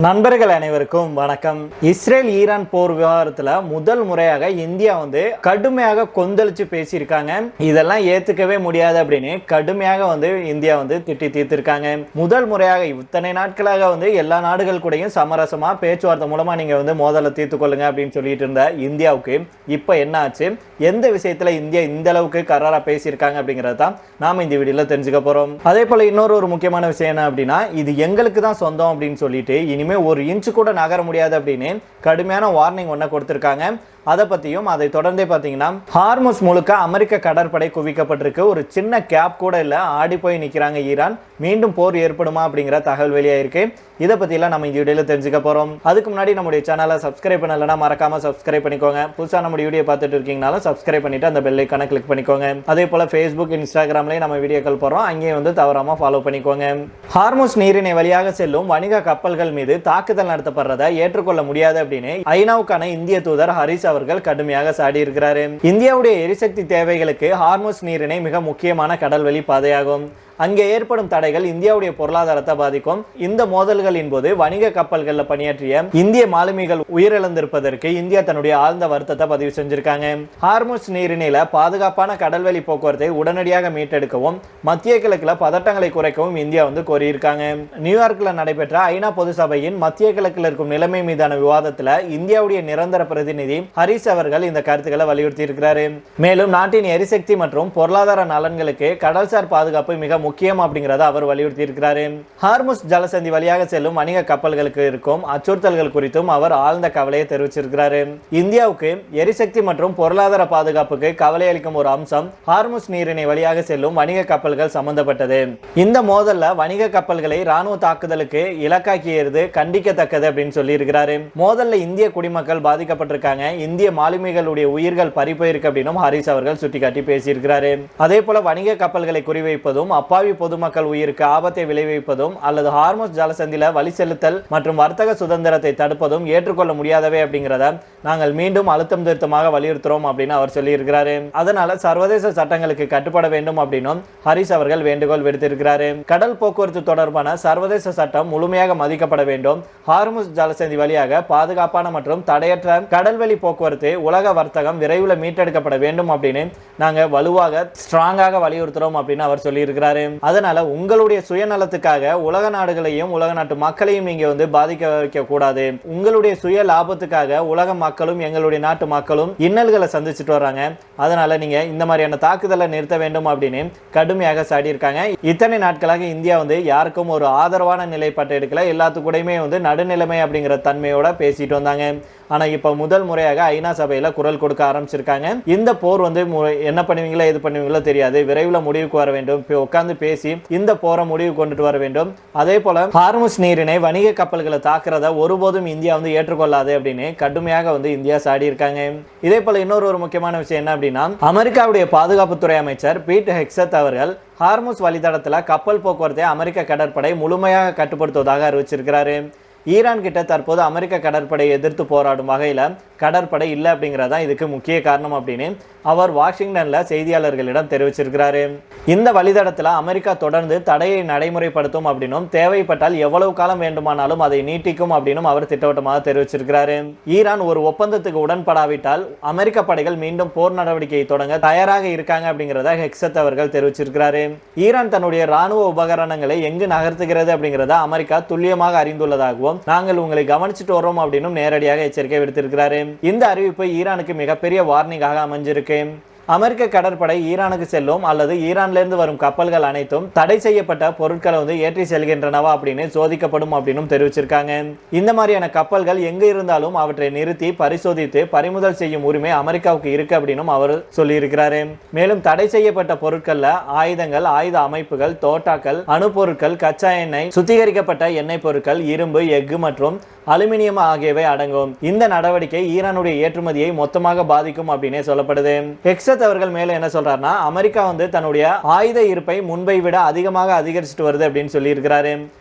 நண்பர்கள் அனைவருக்கும் வணக்கம். இஸ்ரேல் ஈரான் போர் விவகாரத்துல முதல் முறையாக இந்தியா கடுமையாக கொந்தளிச்சு பேசியிருக்காங்க. இதெல்லாம் ஏத்துக்கவே முடியாது அப்படின்னு கடுமையாக இந்தியா திட்டி தீர்த்திருக்காங்க. முதல் முறையாக இத்தனை நாட்களாக எல்லா நாடுகள் கூடயும் சமரசமா பேச்சுவார்த்தை மூலமா நீங்க மோதலை தீர்த்து கொள்ளுங்க அப்படின்னு சொல்லிட்டு இருந்த இந்தியாவுக்கு இப்ப என்ன ஆச்சு, எந்த விஷயத்துல இந்தியா இந்த அளவுக்கு கராரா பேசியிருக்காங்க அப்படிங்கறதான் நாம இந்த வீடியோல தெரிஞ்சுக்க போறோம். அதே போல இன்னொரு முக்கியமான விஷயம் என்ன அப்படின்னா, இது எங்களுக்கு தான் சொந்தம் அப்படின்னு சொல்லிட்டு இனிமே ஒரு இன்ச்சு கூட நகர முடியாது அப்படின்னு கடுமையான வார்னிங் ஒன்ன கொடுத்திருக்காங்க. அதை பத்தியும் அதை தொடர்ந்தே பாத்தீங்கன்னா ஹார்முஸ் முழுக்க அமெரிக்க கடற்படை குவிக்கப்பட்டிருக்கு. ஒரு சின்ன கேப் கூட இல்ல, ஆடி போய் நிக்கிறாங்க ஈரான். மீண்டும் போர் ஏற்படுமா அப்படிங்கிற தகவல் வெளியாயிருக்கு. இதை பத்தியெல்லாம் நம்ம இந்த வீடியோல தெரிஞ்சுக்க போறோம். அதுக்கு முன்னாடி நம்முடைய சேனலை சப்ஸ்கிரைப் பண்ணலன்னா மறக்காம சப்ஸ்கிரைப் பண்ணிக்கோங்க. புதுசா நம்ம வீடியோ பார்த்துட்டு இருக்கீங்கனாலும் சப்ஸ்கிரைப் பண்ணிட்டு அந்த பெல் ஐகானை கிளிக் பண்ணிக்கோங்க. அதே போல Facebook, இன்ஸ்டாகிராம்லயும் நம்ம வீடியோக்கள் போறோம், அங்கேயும் தவறாம ஃபாலோ பண்ணிக்கோங்க. ஹார்முஸ் நீரிணை வழியாக செல்லும் வணிக கப்பல்கள் மீது தாக்குதல் நடத்தப்படுறதை ஏற்றுக்கொள்ள முடியாது அப்படின்னு ஐநாவுக்கான இந்திய தூதர் ஹரிஸ் அவர்கள் கடுமையாக சாடி இருக்கிறாரு. இந்தியாவுடைய எரிசக்தி தேவைகளுக்கு ஹார்முஸ் நீரிணை மிக முக்கியமான கடல்வழி பாதையாகும். அங்கே ஏற்படும் தடைகள் இந்தியாவுடைய பொருளாதாரத்தை பாதிக்கும். இந்த மோதல்களின் போது வணிக கப்பல்களில் பணியாற்றிய இந்திய மாலுமிகள் உயிரிழந்திருப்பதற்கு இந்தியா தன்னுடைய ஆழ்ந்த வருத்தத்தை பதிவு செஞ்சிருக்காங்க. ஹார்முஸ் நீரிணையில பாதுகாப்பான கடல்வழி போக்குவரத்தை உடனடியாக மீட்டெடுக்கவும் மத்திய கிழக்குல பதட்டங்களை குறைக்கவும் இந்தியா கோரியிருக்காங்க. நியூயார்க்ல நடைபெற்ற ஐநா பொது சபையின் மத்திய கிழக்கில் இருக்கும் நிலைமை மீதான விவாதத்தில் இந்தியாவுடைய நிரந்தர பிரதிநிதி ஹரிஸ் அவர்கள் இந்த கருத்துக்களை வலியுறுத்தி இருக்கிறாரு. மேலும் நாட்டின் எரிசக்தி மற்றும் பொருளாதார நலன்களுக்கு கடல்சார் பாதுகாப்பு மிக முக்கியம் அப்படிங்கறத அவர் வலியுறுத்தி இருக்கிறாரு. ஹார்முஸ் ஜலசந்தி வழியாக செல்லும் வணிக கப்பல்களுக்கு இருக்கும் அச்சுறுத்தல்கள் குறித்தும் அவர் ஆழ்ந்த கவலையை தெரிவிச்சிருக்கிறாரு. இந்தியாவுக்கு எரிசக்தி மற்றும் பொருளாதார பாதுகாப்புக்கு கவலை அளிக்கும் ஒரு அம்சம் ஹார்முஸ் நீரிணை வழியாக செல்லும் வணிக கப்பல்கள் சம்பந்தப்பட்டது. இந்த மோதல்ல வணிக கப்பல்களை ராணுவ தாக்குதலுக்கு இலக்காக்கியது கண்டிக்கத்தக்கது அப்படின்னு சொல்லி இருக்கிறாரு. மோதல்ல இந்திய குடிமக்கள் பாதிக்கப்பட்டிருக்காங்க, இந்திய மாலுமிகளுடைய உயிர்கள் பறிபோயிருக்கு அப்படின்னு ஹரிஸ் அவர்கள் சுட்டிக்காட்டி பேசியிருக்கிறாரு. அதே போல வணிக கப்பல்களை குறிவைப்பதும் அப்பாவி பொதுமக்கள் உயிருக்கு ஆபத்தை விளைவிப்பதும் அல்லது ஹார்முஸ் ஜலசந்தில வழி செலுத்தல் மற்றும் வர்த்தக சுதந்திரத்தை தடுப்பதும் ஏற்றுக்கொள்ள முடியாதவை அப்படிங்கிறத நாங்கள் மீண்டும் அழுத்தம் திருத்தமாக வலியுறுத்துறோம் அப்படின்னு அவர் சொல்லி இருக்கிறாரு. அதனால சர்வதேச சட்டங்களுக்கு கட்டுப்பட வேண்டும் அப்படின்னும் ஹரிஸ் அவர்கள் வேண்டுகோள் விடுத்திருக்கிறாரு. கடல் போக்குவரத்து தொடர்பான சர்வதேச சட்டம் முழுமையாக மதிக்கப்பட வேண்டும். ஹார்முஸ் ஜலசந்தி வழியாக பாதுகாப்பான மற்றும் தடையற்ற கடல்வெளி போக்குவரத்து உலக வர்த்தகம் விரைவில் மீட்டெடுக்கப்பட வேண்டும் அப்படின்னு நாங்க வலுவாக ஸ்ட்ராங்காக வலியுறுத்துறோம் அப்படின்னு அவர் சொல்லி இருக்கிறாரு. அதனால உங்களுடைய சுயநலத்துக்காக உலக நாடுகளையும் உலக நாட்டு மக்களையும் நீங்க பாதிக்க வைக்க கூடாது. உங்களுடைய சுய லாபத்துக்காக உலக மக்களும் எங்களுடைய நாட்டு மக்களும் இன்னல்களை சந்திச்சுட்டு வர்றாங்க. அதனால நீங்க இந்த மாதிரியான தாக்குதலை நிறுத்த வேண்டும் அப்படின்னு கடுமையாக சாடி இருக்காங்க. இத்தனை நாட்களாக இந்தியா யாருக்கும் ஒரு ஆதரவான நிலைப்பாட்டை எடுக்கல, எல்லாத்துக்கூடயுமே நடுநிலைமை அப்படிங்கிற தன்மையோட பேசிட்டு வந்தாங்க. ஆனா இப்ப முதல் முறையாக ஐநா சபையில குரல் கொடுக்க ஆரம்பிச்சிருக்காங்க. இந்த போர் என்ன பண்ணுவீங்களோ எது பண்ணுவீங்களோ தெரியாது, விரைவில் முடிவுக்கு வர வேண்டும், உட்கார்ந்து பேசி இந்த போரை முடிவு கொண்டுட்டு வர வேண்டும். அதே போல ஹார்முஸ் நீரிணை வணிக கப்பல்களை தாக்குறத ஒருபோதும் இந்தியா ஏற்றுக்கொள்ளாது அப்படின்னு கடுமையாக இந்தியா சாடி இருக்காங்க. இதே போல இன்னொரு முக்கியமான விஷயம் என்ன அப்படின்னா, அமெரிக்காவுடைய பாதுகாப்புத்துறை அமைச்சர் பீட் ஹெக்ஸத் அவர்கள் ஹார்முஸ் வழித்தடத்துல கப்பல் போக்குவரத்தை அமெரிக்க கடற்படை முழுமையாக கட்டுப்படுத்துவதாக அறிவிச்சிருக்கிறாரு. ஈரான் கிட்ட தற்போது அமெரிக்க கடற்படை எதிர்த்து போராடும் வகையில கடற்படை இல்லை அப்படிங்கிறதா இதுக்கு முக்கிய காரணம் அப்படின்னு அவர் வாஷிங்டன்ல செய்தியாளர்களிடம் தெரிவிச்சிருக்கிறாரு. இந்த வழித்தடத்துல அமெரிக்கா தொடர்ந்து தடையை நடைமுறைப்படுத்தும் அப்படின்னும் தேவைப்பட்டால் எவ்வளவு காலம் வேண்டுமானாலும் அதை நீட்டிக்கும் அப்படின்னு அவர் திட்டவட்டமாக தெரிவிச்சிருக்கிறாரு. ஈரான் ஒரு ஒப்பந்தத்துக்கு உடன்படாவிட்டால் அமெரிக்க படைகள் மீண்டும் போர் நடவடிக்கையை தொடங்க தயாராக இருக்காங்க அப்படிங்கிறத ஹெக்ஸத் அவர்கள் தெரிவிச்சிருக்கிறாரு. ஈரான் தன்னுடைய ராணுவ உபகரணங்களை எங்கு நகர்த்துகிறது அப்படிங்கிறத அமெரிக்கா துல்லியமாக அறிந்துள்ளதாகவும் நாங்கள் உங்களை கவனிச்சுட்டு வரோம் அப்படின்னு நேரடியாக எச்சரிக்கை விடுத்திருக்கிறாரு. இந்த அறிவிப்பு ஈரானுக்கு மிகப்பெரிய வார்னிங்காக அமைஞ்சிருக்கு. அமெரிக்க கடற்படை ஈரானுக்கு செல்லும் அல்லது ஈரான்ல இருந்து வரும் கப்பல்கள் அனைத்தும் தடை செய்யப்பட்ட பொருட்களை ஏற்றி செல்கின்றனவா அப்படின்னு சோதிக்கப்படும் அப்படின்னு தெரிவிச்சிருக்காங்க. இந்த மாதிரியான கப்பல்கள் எங்க இருந்தாலும் அவற்றை நிறுத்தி பரிசோதித்து பறிமுதல் செய்யும் உரிமை அமெரிக்காவுக்கு இருக்கு அப்படின்னு அவர் சொல்லி இருக்கிறாரு. மேலும் தடை செய்யப்பட்ட பொருட்கள்ல ஆயுதங்கள், ஆயுத அமைப்புகள், தோட்டாக்கள், அணுப்பொருட்கள், கச்சா எண்ணெய், சுத்திகரிக்கப்பட்ட எண்ணெய் பொருட்கள், இரும்பு, எஃகு மற்றும் அலுமினியம் ஆகியவை அடங்கும். இந்த நடவடிக்கை ஈரானுடைய ஏற்றுமதியை மொத்தமாக பாதிக்கும் அப்படின்னு சொல்லப்படுது. ஹெக்ஸத் அவர்கள் மேல என்ன சொல்றாருன்னா, அமெரிக்கா தன்னுடைய ஆயுத இருப்பை முன்பை விட அதிகமாக அதிகரிச்சுட்டு வருது அப்படின்னு சொல்லி இருக்கிறாரு.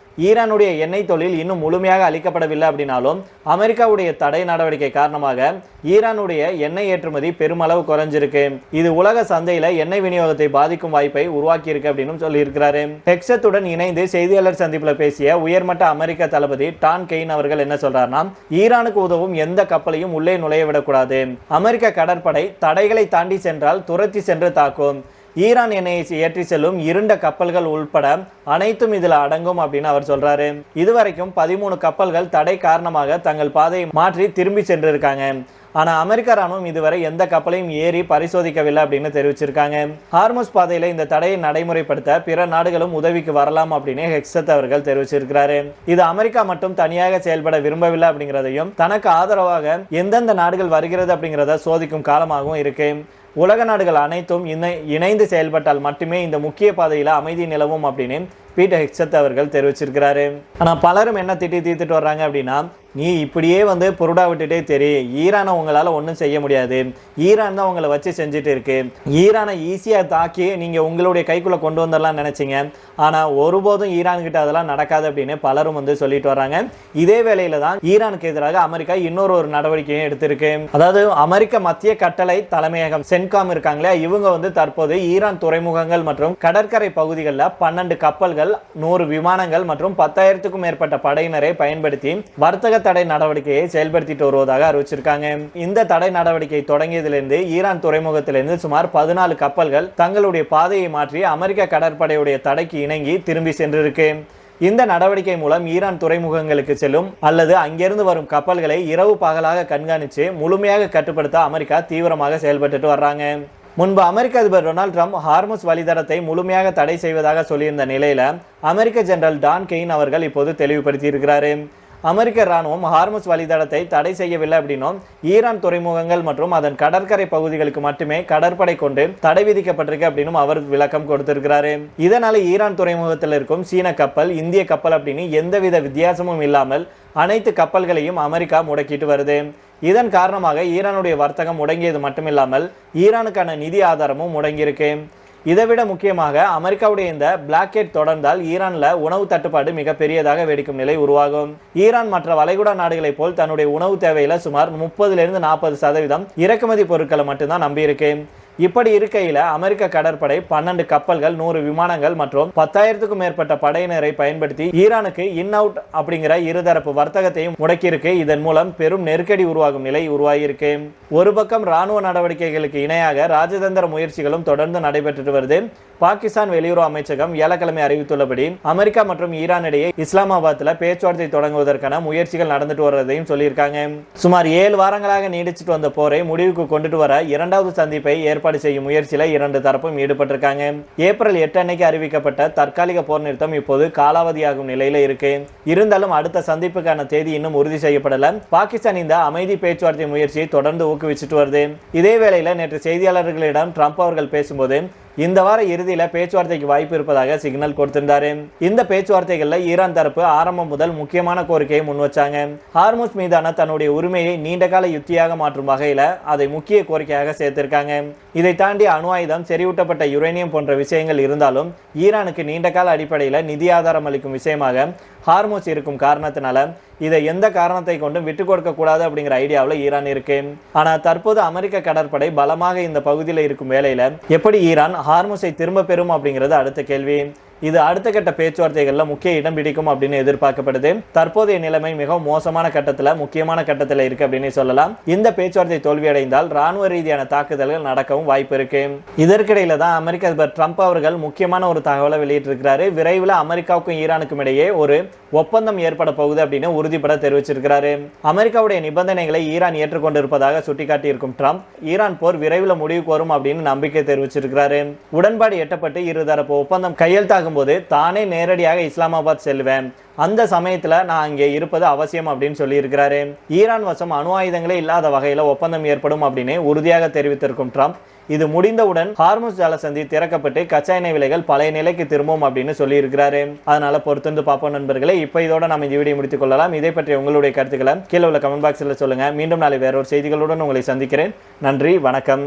ஈரானுடைய எண்ணெய் தொழில் இன்னும் முழுமையாக அளிக்கப்படவில்லை அப்படின்னாலும் அமெரிக்காவுடைய தடை நடவடிக்கை காரணமாக ஈரானுடைய எண்ணெய் ஏற்றுமதி பெருமளவு குறைஞ்சிருக்கு. இது உலக சந்தையில எண்ணெய் விநியோகத்தை பாதிக்கும் வாய்ப்பை உருவாக்கி இருக்கு அப்படின்னு சொல்லி இருக்கிறாரு. ஹெக்ஸத்துடன் இணைந்து செய்தியாளர் சந்திப்புல பேசிய உயர்மட்ட அமெரிக்க தளபதி டான் கெயின் அவர்கள் என்ன சொல்றாருன்னா, ஈரானுக்கு உதவும் எந்த கப்பலையும் உள்ளே நுழைய விடக்கூடாது. அமெரிக்க கடற்படை தடைகளை தாண்டி சென்றால் துரத்தி சென்று தாக்கும். ஈரான் எண்ணெயை ஏற்றி செல்லும் இருண்ட கப்பல்கள் உள்பட அனைத்தும் இதுல அடங்கும் அப்படின்னு அவர் சொல்றாரு. இதுவரைக்கும் 13 கப்பல்கள் தடை காரணமாக தங்கள் பாதையை மாற்றி திரும்பி சென்றிருக்காங்க. ஆனா அமெரிக்க ராணுவம் இதுவரை எந்த கப்பலையும் ஏறி பரிசோதிக்கவில்லை அப்படின்னு தெரிவிச்சிருக்காங்க. ஹார்முஸ் பாதையில இந்த தடையை நடைமுறைப்படுத்த பிற நாடுகளும் உதவிக்கு வரலாம் அப்படின்னு ஹெக்ஸத் அவர்கள் தெரிவிச்சிருக்கிறாரு. இது அமெரிக்கா மட்டும் தனியாக செயல்பட விரும்பவில்லை அப்படிங்கிறதையும் தனக்கு ஆதரவாக எந்தெந்த நாடுகள் வருகிறது அப்படிங்கிறத சோதிக்கும் காலமாகவும் இருக்கு. உலக நாடுகள் அனைத்தும் இணைந்து செயல்பட்டால் மட்டுமே இந்த முக்கிய பாதையில அமைதி நிலவும் அப்படின்னு பீட்டர் ஹெக்ஸத் அவர்கள் தெரிவிச்சிருக்கிறாரு. ஆனா பலரும் என்ன தீர்த்துட்டு வர்றாங்க அப்படின்னா, நீ இப்படியே பொருடா விட்டுட்டே தெரியும், ஈரானை உங்களால ஒன்றும் செய்ய முடியாது, ஈரான் தான் உங்களை வச்சு செஞ்சுட்டு இருக்கு, ஈரானை ஈஸியா தாக்கி நீங்க உங்களுடைய கைக்குள்ள கொண்டு வந்துடலாம் நினைச்சீங்க, ஆனா ஒருபோதும் ஈரான் கிட்ட அதெல்லாம் நடக்காது அப்படின்னு பலரும் சொல்லிட்டு வர்றாங்க. இதே வேளையில தான் ஈரானுக்கு எதிராக அமெரிக்கா இன்னொரு நடவடிக்கையும் எடுத்திருக்கு. அதாவது அமெரிக்க மத்திய கட்டளை தலைமையகம் சென்காம் இருக்காங்களே, இவங்க தற்போது ஈரான் துறைமுகங்கள் மற்றும் கடற்கரை பகுதிகளில் 12 கப்பல்கள், 100 விமானங்கள் மற்றும் 10,000க்கும் மேற்பட்ட படையினரை பயன்படுத்தி வர்த்தக தடை நடவடிக்கையை செயல்படுத்திட்டு வருவதாக அறிவிச்சிருக்காங்க. இந்த தடை நடவடிக்கை தொடங்கியதிலிருந்து ஈரான் துறைமுகத்திலிருந்து சுமார் 14 கப்பல்கள் தங்களுடைய பாதையை மாற்றி அமெரிக்க கடற்படையுடைய தடைக்கு இணங்கி திரும்பி சென்றிருக்கு. இந்த நடவடிக்கை மூலம் ஈரான் துறைமுகங்களுக்கு செல்லும் அல்லது அங்கிருந்து வரும் கப்பல்களை இரவு பகலாக கண்காணித்து முழுமையாக கட்டுப்படுத்த அமெரிக்கா தீவிரமாக செயல்பட்டு வர்றாங்க. முன்பு அமெரிக்க அதிபர் டொனால்ட் ட்ரம்ப் ஹார்முஸ் வழித்தடத்தை முழுமையாக தடை செய்வதாக சொல்லியிருந்த நிலையில அமெரிக்க ஜெனரல் டான் கெயின் அவர்கள் இப்போது தெளிவுபடுத்தி இருக்கிறாரு. அமெரிக்க ராணுவம் ஹார்முஸ் வழித்தடத்தை தடை செய்யவில்லை அப்படின்னும் ஈரான் துறைமுகங்கள் மற்றும் அதன் கடற்கரை பகுதிகளுக்கு மட்டுமே கடற்படை கொண்டு தடை விதிக்கப்பட்டிருக்கு அப்படின்னு அவர் விளக்கம் கொடுத்திருக்கிறாரு. இதனால ஈரான் துறைமுகத்தில் இருக்கும் சீன கப்பல், இந்திய கப்பல் அப்படின்னு எந்தவித வித்தியாசமும் இல்லாமல் அனைத்து கப்பல்களையும் அமெரிக்கா முடக்கிட்டு வருது. இதன் காரணமாக ஈரானுடைய வர்த்தகம் முடங்கியது மட்டுமில்லாமல் ஈரானுக்கான நிதி ஆதாரமும் முடங்கியிருக்கு. இதைவிட முக்கியமாக அமெரிக்காவுடைய இந்த பிளாக்கெட் தொடர்ந்தால் ஈரான்ல உணவு தட்டுப்பாடு மிக பெரியதாக வெடிக்கும் நிலை உருவாகும். ஈரான் மற்ற வளைகுடா நாடுகளை போல் தன்னுடைய உணவு தேவையில சுமார் 30% 40% இறக்குமதி பொருட்களை மட்டும்தான் நம்பியிருக்கு. இப்படி இருக்கையில அமெரிக்க கடற்படை 12 கப்பல்கள், 100 விமானங்கள் மற்றும் 10,000க்கும் மேற்பட்ட படையினரை பயன்படுத்தி ஈரானுக்கு இன் அவுட் அப்படிங்கிற இருதரப்பு வர்த்தகத்தையும் முடக்கியிருக்கு. இதன் மூலம் பெரும் நெருக்கடி உருவாகும் நிலை உருவாகியிருக்கு. ஒரு பக்கம் ராணுவ நடவடிக்கைகளுக்கு இணையாக ராஜதந்திர முயற்சிகளும் தொடர்ந்து நடைபெற்று வருது. பாகிஸ்தான் வெளியுறவு அமைச்சகம் வியாழக்கிழமை அறிவித்துள்ளபடி அமெரிக்கா மற்றும் ஈரான் இடையே இஸ்லாமாபாத்ல பேச்சுவார்த்தை தொடங்குவதற்கான முயற்சிகள் நடந்துட்டு வருவதையும் சொல்லியிருக்காங்க. சுமார் 7 வாரங்களாக நீடிச்சிட்டு வந்த போரை முடிவுக்கு கொண்டுட்டு வர 2வது சந்திப்பை ஏற்பாடு செய்யும் முயற்சியில 2 தரப்பும் ஈடுபட்டிருக்காங்க. ஏப்ரல் 8 அன்னைக்கு அறிவிக்கப்பட்ட தற்காலிக போர் நிறுத்தம் இப்போது காலாவதியாகும் நிலையில இருக்கு. இருந்தாலும் அடுத்த சந்திப்புக்கான தேதி இன்னும் உறுதி செய்யப்படல. பாகிஸ்தான் இந்த அமைதி பேச்சுவார்த்தை முயற்சியை தொடர்ந்து ஊக்குவிச்சுட்டு வருது. இதே வேளையில நேற்று செய்தியாளர்களிடம் ட்ரம்ப் அவர்கள் பேசும்போது இந்த வார இறுதியில பேச்சுவார்த்தைக்கு வாய்ப்பு இருப்பதாக சிக்னல் கொடுத்திருந்தாரு. இந்த பேச்சுவார்த்தைகள்ல ஈரான் தரப்பு ஆரம்பம் முதல் முக்கியமான கோரிக்கையை முன் வச்சாங்க. ஹார்முஸ் மீதான தன்னுடைய உரிமையை நீண்டகால யுத்தியாக மாற்றும் வகையில அதை முக்கிய கோரிக்கையாக சேர்த்திருக்காங்க. இதை தாண்டி அணு ஆயுதம், செறிவூட்டப்பட்ட யுரேனியம் போன்ற விஷயங்கள் இருந்தாலும் ஈரானுக்கு நீண்டகால அடிப்படையில் நிதி ஆதாரம் அளிக்கும் விஷயமாக ஹார்முஸ் இருக்கும் காரணத்தினால இதை எந்த காரணத்தை கொண்டும் விட்டு கொடுக்க கூடாது அப்படிங்கிற ஐடியாவில் ஈரான் இருக்கு. ஆனா தற்போது அமெரிக்க கடற்படை பலமாக இந்த பகுதியில் இருக்கும் வேளையில எப்படி ஈரான் ஹார்முஸை திரும்ப பெறும் அப்படிங்கிறது அடுத்த கேள்வி. இது அடுத்த கட்ட பேச்சுவார்த்தைகள்ல முக்கிய இடம் பிடிக்கும் அப்படின்னு எதிர்பார்க்கப்படுது. தற்போதைய நிலைமை மிகவும் மோசமான கட்டத்துல, முக்கியமான கட்டத்துல இருக்கு அப்படின்னு சொல்லலாம். இந்த பேச்சுவார்த்தை தோல்வியடைந்தால் ராணுவ ரீதியான தாக்குதல்கள் நடக்கவும் வாய்ப்பு இருக்கு. இதற்கிடையில தான் அமெரிக்க அதிபர் ட்ரம்ப் அவர்கள் முக்கியமான ஒரு தகவலை வெளியிட்டிருக்கிறாரு. விரைவில் அமெரிக்காவுக்கும் ஈரானுக்கும் இடையே ஒரு ஒப்பந்தம் ஏற்பட போகுது அப்படின்னு உறுதிப்பட தெரிவிச்சிருக்கிறாரு. அமெரிக்காவுடைய நிபந்தனைகளை ஈரான் ஏற்றுக்கொண்டிருப்பதாக சுட்டிக்காட்டியிருக்கும் ட்ரம்ப் ஈரான் போர் விரைவில் முடிவுக்கு வரும் அப்படின்னு நம்பிக்கை தெரிவிச்சிருக்கிறாரு. உடன்பாடு எட்டப்பட்டு இருதரப்பு ஒப்பந்தம் கையெழுத்தாகும் போது தானே நேரடியாக இஸ்லாமாபாத் செல்வேன், அந்த சமயத்துல நான் அங்கே இருப்பது அவசியம் அப்படின்னு சொல்லி இருக்கிறாரு. ஈரான் வசம் அணு ஆயுதங்களே இல்லாத வகையில ஒப்பந்தம் ஏற்படும் அப்படின்னு உறுதியாக தெரிவித்திருக்கும் ட்ரம்ப் இது முடிந்தவுடன் ஹார்முஸ் ஜலசந்தி திறக்கப்பட்டு கச்சா எண்ணெய் விலைகள் பழைய நிலைக்கு திரும்பும் அப்படின்னு சொல்லி இருக்கிறாரு. அதனால பொறுத்திருந்து பார்ப்போம் நண்பர்களே. இப்போ இதோட நம்ம இந்த வீடியோ முடித்துக் கொள்ளலாம். இதை பற்றி உங்களுடைய கருத்துக்களை கீழே உள்ள கமெண்ட் பாக்ஸில் சொல்லுங்க. மீண்டும் நாளை வேறொரு செய்திகளுடன் உங்களை சந்திக்கிறேன். நன்றி, வணக்கம்.